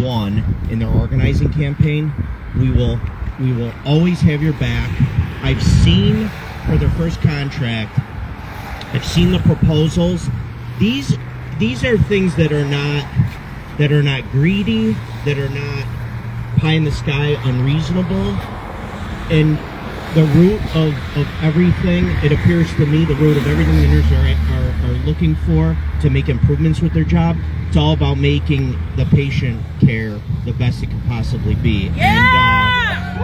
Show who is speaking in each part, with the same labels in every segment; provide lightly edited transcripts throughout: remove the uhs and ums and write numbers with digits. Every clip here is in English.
Speaker 1: one in their organizing campaign. We will always have your back. I've seen for their first contract, I've seen the proposals. These are things that are not greedy, that are not pie in the sky unreasonable. And the root of everything, it appears to me, the root of everything the nurses are looking for to make improvements with their job, it's all about making the patient care the best it can possibly be.
Speaker 2: Yeah!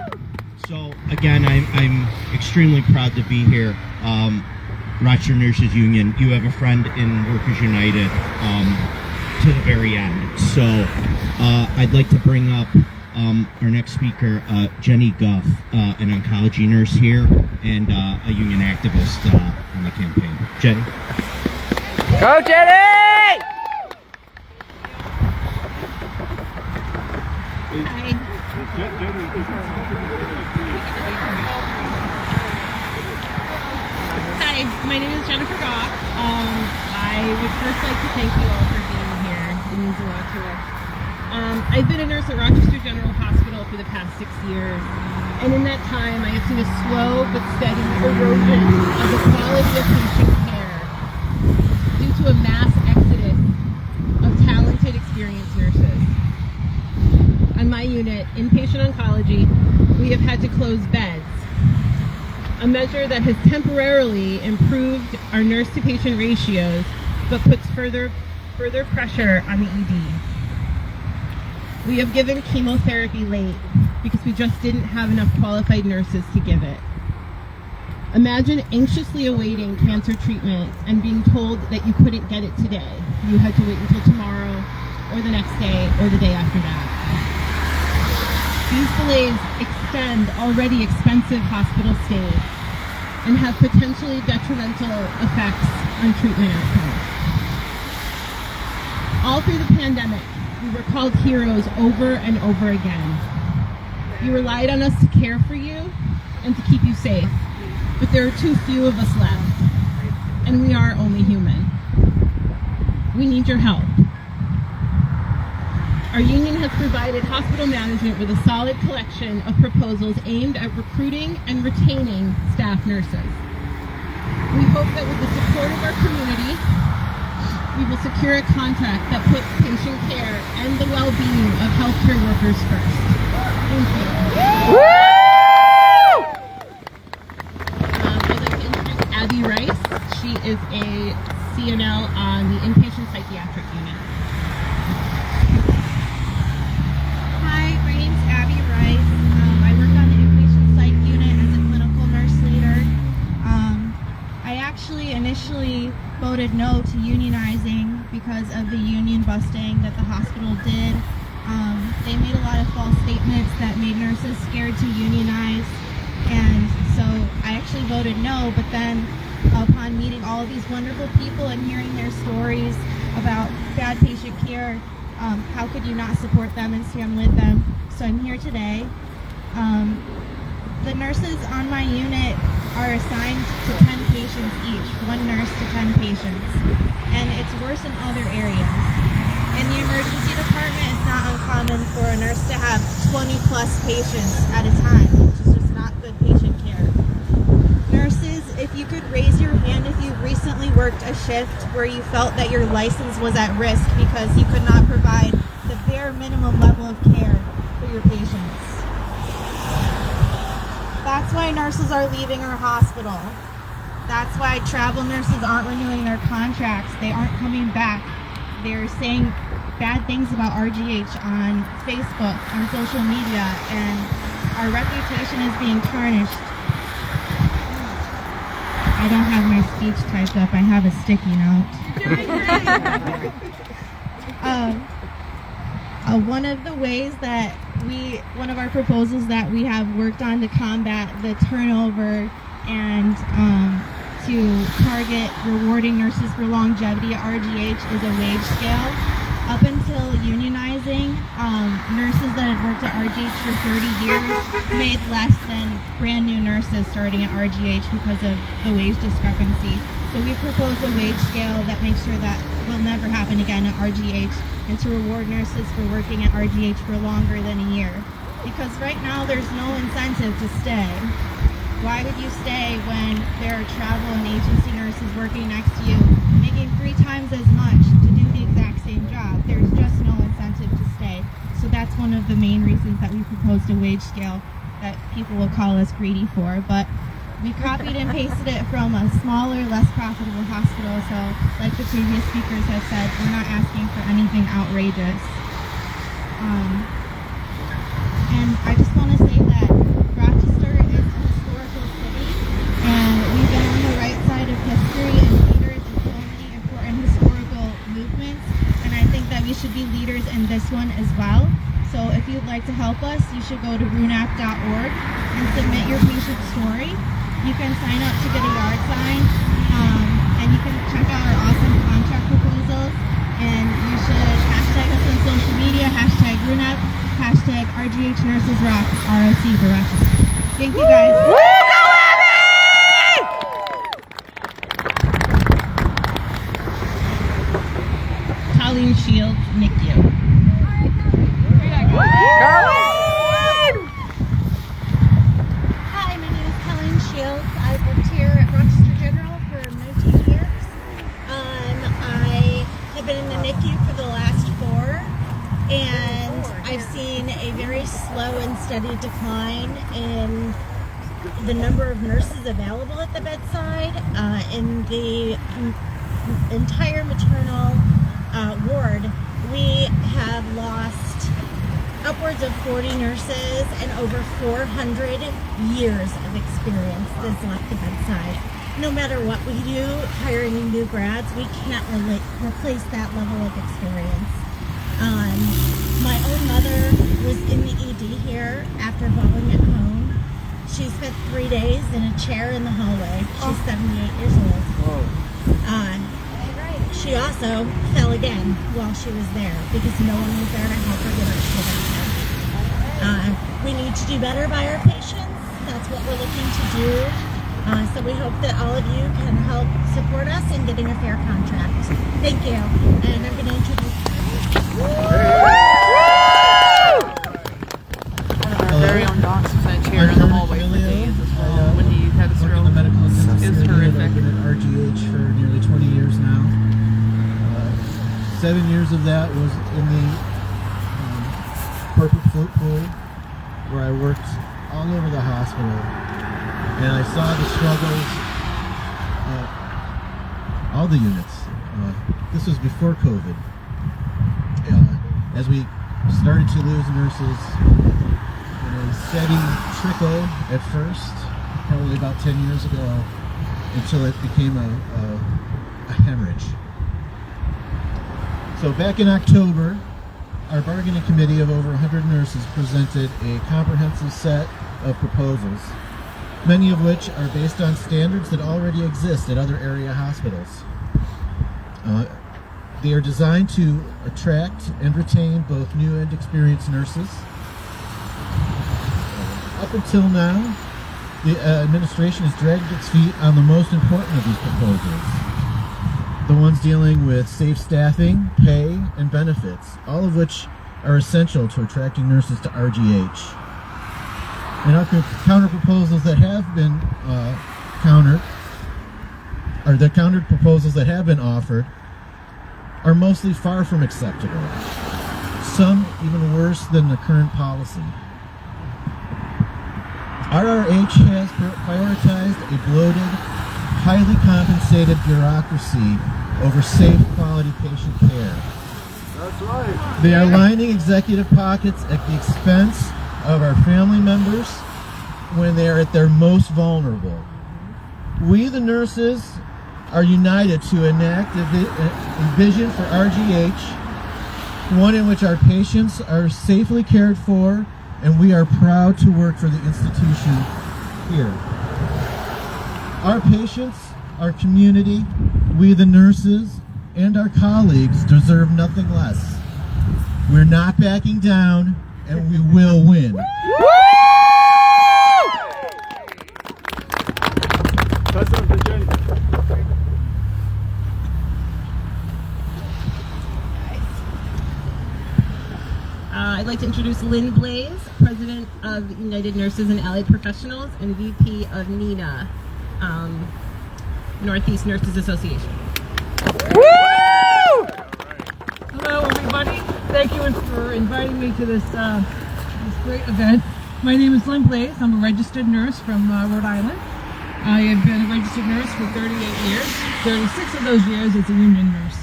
Speaker 1: And so again, I'm extremely proud to be here. Rochester Nurses Union, you have a friend in Workers United to the very end. So I'd like to bring up our next speaker, Jenny Guff, an oncology nurse here and a union activist on the campaign. Jenny.
Speaker 2: Go, Jenny!
Speaker 3: Hi, my name is Jennifer Goff. I would first like to thank you all for being here. It means a lot to us. I've been a nurse at Rochester General Hospital for the past 6 years, and in that time I have seen a slow but steady erosion of the quality of patient care due to a mass exodus of talented, experienced nurses. On my unit, inpatient oncology, we have had to close beds, a measure that has temporarily improved our nurse-to-patient ratios, but puts further pressure on the ED. We have given chemotherapy late because we just didn't have enough qualified nurses to give it. Imagine anxiously awaiting cancer treatment and being told that you couldn't get it today. You had to wait until tomorrow, or the next day, or the day after that. These delays extend already expensive hospital stays and have potentially detrimental effects on treatment outcomes. All through the pandemic, we were called heroes over and over again. You relied on us to care for you and to keep you safe, but there are too few of us left, and we are only human. We need your help. Our union has provided hospital management with a solid collection of proposals aimed at recruiting and retaining staff nurses. We hope that with the support of our community, we will secure a contract that puts patient care and the well-being of healthcare workers first. Thank you. I'd like to introduce Abby Rice. She is a CNL on the inpatient psychiatric unit.
Speaker 4: Hi, my name's Abby Rice. I work on the inpatient psych unit as a clinical nurse leader. I actually initially voted no to unionizing because of the union busting that the hospital did. They made a lot of false statements that made nurses scared to unionize, and so I actually voted no, but then upon meeting all of these wonderful people and hearing their stories about bad patient care, how could you not support them and stand with them? So I'm here today. The nurses on my unit are assigned to 10 patients each, one nurse to 10 patients, and it's worse in other areas. In the emergency department, it's not uncommon for a nurse to have 20 plus patients at a time, which is just not good patient care. Nurses, if you could raise your hand if you recently worked a shift where you felt that your license was at risk because you could not provide the bare minimum level of care for your patients. That's why nurses are leaving our hospital. That's why travel nurses aren't renewing their contracts. They aren't coming back. They're saying bad things about RGH on Facebook, on social media, and our reputation is being tarnished. I don't have my speech typed up. I have a sticky note. One of the ways that one of our proposals that we have worked on to combat the turnover and to target rewarding nurses for longevity at RGH is a wage scale. Up until unionizing, nurses that had worked at RGH for 30 years made less than brand new nurses starting at RGH because of the wage discrepancy. So we propose a wage scale that makes sure that will never happen again at RGH, and to reward nurses for working at RGH for longer than a year. Because right now there's no incentive to stay. Why would you stay when there are travel and agency nurses working next to you, making 3 times as much to do the exact same job? There's just no incentive to stay. So that's one of the main reasons that we proposed a wage scale that people will call us greedy for. But we copied and pasted it from a smaller, less profitable hospital. So like the previous speakers have said, we're not asking for anything outrageous. And I just want to say that Rochester is a historical city, and we've been on the right side of history and leaders in so many important historical movements, and I think that we should be leaders in this one as well. So if you'd like to help us, you should go to runap.org and submit your patient story. You can sign up to get a yard sign, and you can check out our awesome contract proposals, and you should hashtag us on social media, hashtag runap, hashtag RGH Nurses Rock, ROC for Rochester. Thank you guys.
Speaker 3: Colleen Shields, NICU.
Speaker 5: Hi, my name is Colleen Shields. I've worked here at Rochester General for 19 years. I have been in the NICU for the last 4, and I've seen a very slow and steady decline in the number of nurses available at the bedside. In the entire maternal ward, we have lost upwards of 40 nurses and over 400 years of experience that's left the bedside. No matter what we do, hiring new grads, we can't replace that level of experience. My own mother was in the ED here after falling at home. She spent 3 days in a chair in the hallway. She's 78 years old. She also fell again while she was there because no one was there to help her get her to the bed. We need to do better by our patients. That's what we're looking to do. So we hope that all of you can help support us in getting a fair contract. Thank you. And I'm going to introduce
Speaker 2: Our very own docs was in a chair in the hallway for days as well when he had a stroke.
Speaker 6: In the medical assistance
Speaker 2: It's
Speaker 6: community.
Speaker 2: horrific.
Speaker 6: I've been at RGH for nearly 20 years now. 7 years of that was in the corporate float pool, where I worked all over the hospital, and I saw the struggles all the units. This was before COVID. As we started to lose nurses, a steady trickle at first, probably about 10 years ago, until it became a hemorrhage. So back in October, our bargaining committee of over 100 nurses presented a comprehensive set of proposals, many of which are based on standards that already exist at other area hospitals. They are designed to attract and retain both new and experienced nurses. Up until now, the administration has dragged its feet on the most important of these proposals, the ones dealing with safe staffing, pay, and benefits, all of which are essential to attracting nurses to RGH. And our counter proposals that have been the counter proposals that have been offered are mostly far from acceptable, some even worse than the current policy. RRH has prioritized a bloated, highly compensated bureaucracy over safe, quality patient care.
Speaker 7: That's right.
Speaker 6: They are lining executive pockets at the expense of our family members when they are at their most vulnerable. We, the nurses, are united to enact a vision for RGH, one in which our patients are safely cared for, and we are proud to work for the institution here. Our patients, our community, we the nurses, and our colleagues deserve nothing less. We're not backing down, and we will win.
Speaker 7: President Virginia.
Speaker 3: I'd like to introduce Lynn Blaze, President of United Nurses and Allied Professionals and VP of NENA, Northeast Nurses Association.
Speaker 8: Woo! Hello, everybody. Thank you for inviting me to this great event. My name is Lynn Blaze. I'm a registered nurse from Rhode Island. I have been a registered nurse for 38 years. 36 of those years as a union nurse.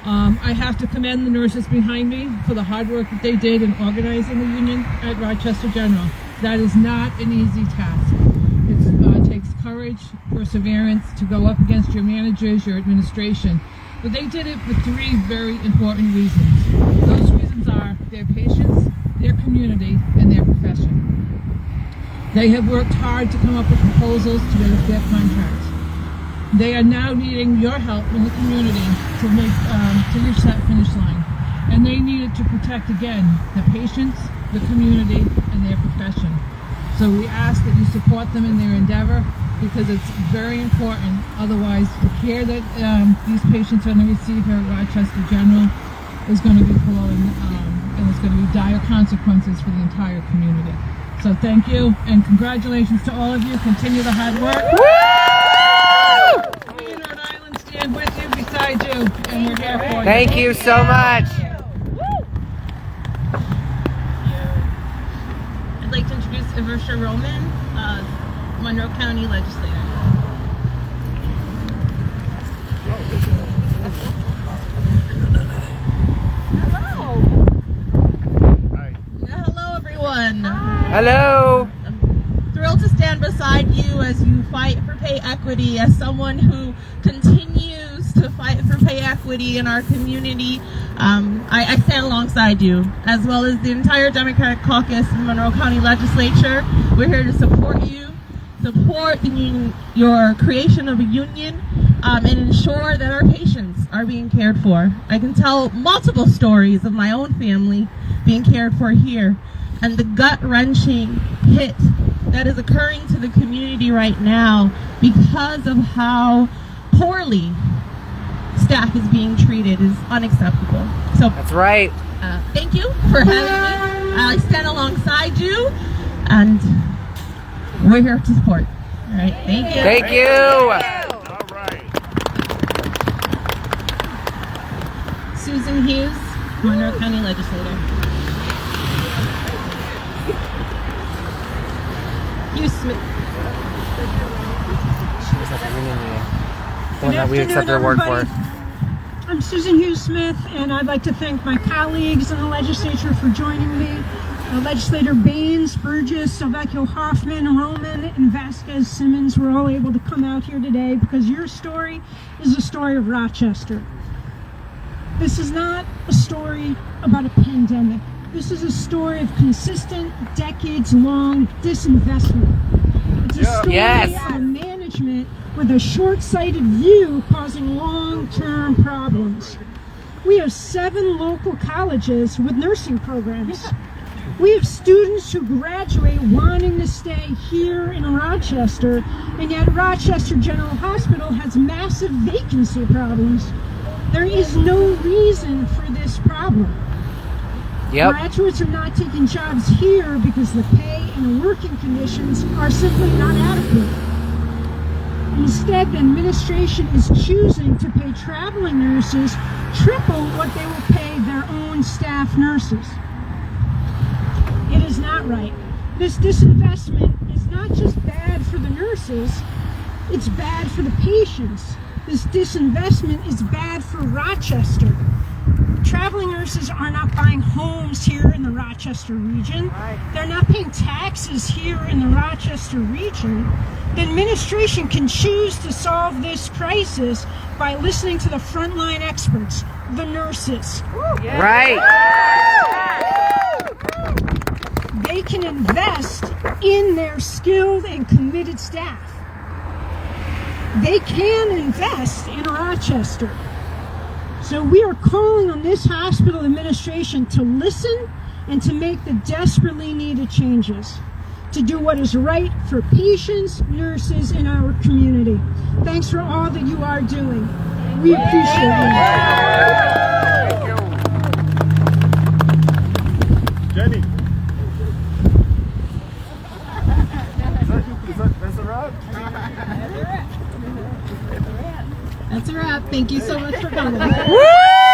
Speaker 8: I have to commend the nurses behind me for the hard work that they did in organizing the union at Rochester General. That is not an easy task. It takes courage, perseverance to go up against your managers, your administration. But they did it for three very important reasons. Those reasons are their patients, their community, and their profession. They have worked hard to come up with proposals to get a fair contract. They are now needing your help in the community to reach that finish line. And they needed to protect, again, the patients, the community, and their profession. So we ask that you support them in their endeavor because it's very important. Otherwise, the care that these patients are going to receive here at Rochester General is going to be flowing, and it's going to be dire consequences for the entire community. So thank you, and congratulations to all of you. Continue the hard work. Woo! We in Rhode Island stand with you, beside you, and we're here for you.
Speaker 9: Thank you so much.
Speaker 3: I'd like to introduce Iversha Roman, Monroe County Legislator.
Speaker 10: Hello, everyone.
Speaker 9: Hello.
Speaker 10: I'm thrilled to stand beside you as you fight for pay equity, as someone who continues to fight for pay equity in our community. I stand alongside you, as well as the entire Democratic caucus in the Monroe County Legislature. We're here to support you, support your creation of a union, and ensure that our patients are being cared for. I can tell multiple stories of my own family being cared for here, and the gut-wrenching hit that is occurring to the community right now because of how poorly staff is being treated is unacceptable. So
Speaker 9: That's right.
Speaker 10: Thank you for having me. I stand alongside you, and we're here to support. All right, thank you.
Speaker 9: Thank you.
Speaker 7: All right.
Speaker 3: Susan Hughes, Monroe County Legislator. Hughes Smith.
Speaker 9: She was at the union meeting. The one
Speaker 11: Good
Speaker 9: that we
Speaker 11: afternoon,
Speaker 9: accepted the award for.
Speaker 11: everybody. I'm Susan Hughes Smith, and I'd like to thank my colleagues in the legislature for joining me. Legislator Baines, Burgess, Salvecchio Hoffman, Roman, and Vasquez Simmons were all able to come out here today because your story is the story of Rochester. This is not a story about a pandemic. This is a story of consistent, decades-long disinvestment. It's a story of management with a short-sighted view causing long-term problems. We have 7 local colleges with nursing programs. We have students who graduate wanting to stay here in Rochester, and yet Rochester General Hospital has massive vacancy problems. There is no reason for this problem. Graduates are not taking jobs here because the pay and working conditions are simply not adequate. Instead, the administration is choosing to pay traveling nurses triple what they will pay their own staff nurses. It is not right. This disinvestment is not just bad for the nurses, it's bad for the patients. This disinvestment is bad for Rochester. Traveling nurses are not buying homes here in the Rochester region. They're not paying taxes here in the Rochester region. The administration can choose to solve this crisis by listening to the frontline experts, the nurses.
Speaker 9: Right.
Speaker 11: They can invest in their skilled and committed staff. They can invest in Rochester. So we are calling on this hospital administration to listen and to make the desperately needed changes, to do what is right for patients, nurses, and our community. Thanks for all that you are doing. We appreciate you.
Speaker 3: That's a wrap. Thank you so much for coming.
Speaker 9: Woo!